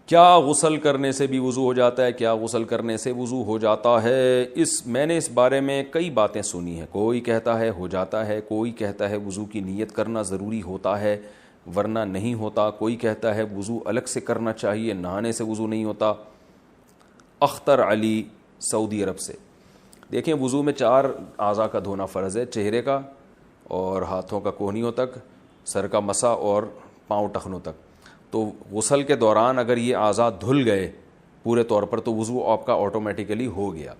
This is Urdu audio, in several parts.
کیا غسل کرنے سے بھی وضو ہو جاتا ہے؟ کیا غسل کرنے سے وضو ہو جاتا ہے؟ میں نے اس بارے میں کئی باتیں سنی ہیں. کوئی کہتا ہے ہو جاتا ہے، کوئی کہتا ہے وضو کی نیت کرنا ضروری ہوتا ہے ورنہ نہیں ہوتا، کوئی کہتا ہے وضو الگ سے کرنا چاہیے، نہانے سے وضو نہیں ہوتا. اختر علی سعودی عرب سے. دیکھیں، وضو میں 4 اعضاء کا دھونا فرض ہے: چہرے کا اور ہاتھوں کا کوہنیوں تک، سر کا مسا اور پاؤں ٹخنوں تک. تو غسل کے دوران اگر یہ اعضاء دھل گئے پورے طور پر تو وضو آپ کا آٹومیٹیکلی ہو گیا.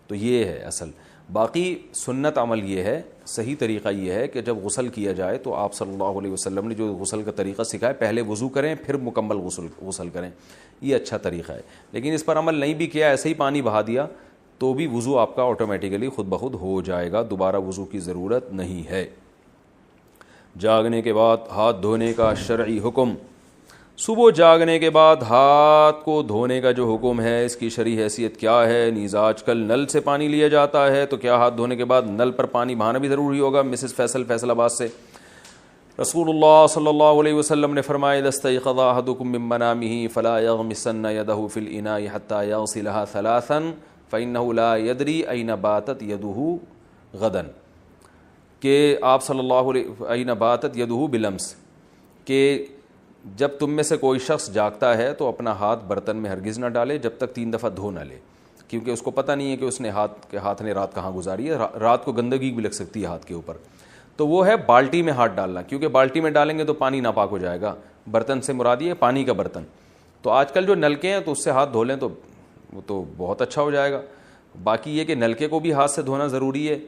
تو یہ ہے اصل. باقی سنت عمل یہ ہے، صحیح طریقہ یہ ہے کہ جب غسل کیا جائے تو آپ صلی اللہ علیہ وسلم نے جو غسل کا طریقہ سکھایا، پہلے وضو کریں پھر مکمل غسل کریں. یہ اچھا طریقہ ہے. لیکن اس پر عمل نہیں بھی کیا، ایسے ہی پانی بہا دیا تو بھی وضو آپ کا آٹومیٹیکلی خود بخود ہو جائے گا، دوبارہ وضو کی ضرورت نہیں ہے. جاگنے کے بعد ہاتھ دھونے کا شرعی حکم. صبح جاگنے کے بعد ہاتھ کو دھونے کا جو حکم ہے، اس کی شرعی حیثیت کیا ہے؟ نیز آج کل نل سے پانی لیا جاتا ہے، تو کیا ہاتھ دھونے کے بعد نل پر پانی بہانا بھی ضروری ہوگا؟ مسز فیصل آباد سے. رسول اللہ صلی اللہ علیہ وسلم نے فرمایا: اذا استيقظ احدكم من منامه فلا يغمسن يده في الاناء حتى يغسلها 3 فانه لا يدري اين باتت يده غدا. کہ آپ صلی اللہ علیہ اين باتت يده بلمس، کہ جب تم میں سے کوئی شخص جاگتا ہے تو اپنا ہاتھ برتن میں ہرگز نہ ڈالے جب تک 3 دفعہ دھو نہ لے، کیونکہ اس کو پتہ نہیں ہے کہ اس نے ہاتھ نے رات کہاں گزاری ہے. رات کو گندگی بھی لگ سکتی ہے ہاتھ کے اوپر. تو وہ ہے بالٹی میں ہاتھ ڈالنا، کیونکہ بالٹی میں ڈالیں گے تو پانی ناپاک ہو جائے گا. برتن سے مراد یہ پانی کا برتن. تو آج کل جو نلکے ہیں تو اس سے ہاتھ دھو لیں تو وہ تو بہت اچھا ہو جائے گا. باقی یہ کہ نلکے کو بھی ہاتھ سے دھونا ضروری ہے،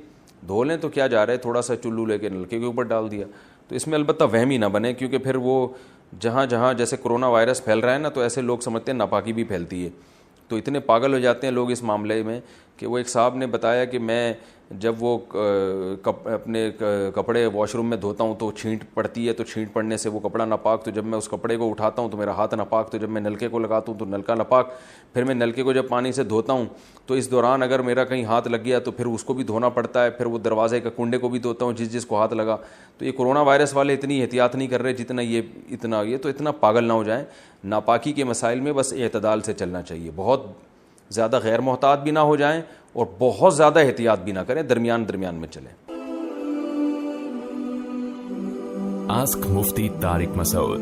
دھو لیں تو کیا جا رہا ہے، تھوڑا سا چلو لے کے نلکے کے اوپر ڈال دیا. تو اس میں البتہ وہم ہی نہ بنے، کیونکہ پھر وہ جہاں جیسے کرونا وائرس پھیل رہا ہے نا، تو ایسے لوگ سمجھتے ہیں ناپاکی بھی پھیلتی ہے. تو اتنے پاگل ہو جاتے ہیں لوگ اس معاملے میں کہ وہ ایک صاحب نے بتایا کہ میں جب وہ اپنے کپڑے واش روم میں دھوتا ہوں تو چھینٹ پڑتی ہے، تو چھینٹ پڑنے سے وہ کپڑا ناپاک، تو جب میں اس کپڑے کو اٹھاتا ہوں تو میرا ہاتھ ناپاک، تو جب میں نلکے کو لگاتا ہوں تو نلکا ناپاک، پھر میں نلکے کو جب پانی سے دھوتا ہوں تو اس دوران اگر میرا کہیں ہاتھ لگ گیا تو پھر اس کو بھی دھونا پڑتا ہے، پھر وہ دروازے کا کنڈے کو بھی دھوتا ہوں جس کو ہاتھ لگا. تو یہ کرونا وائرس والے اتنی احتیاط نہیں کر رہے جتنا یہ تو اتنا پاگل نہ ہو جائیں. ناپاکی کے مسائل میں بس اعتدال سے چلنا چاہیے، بہت زیادہ غیر محتاط بھی نہ ہو جائیں اور بہت زیادہ احتیاط بھی نہ کریں، درمیان میں چلیں. آسک مفتی طارق مسعود.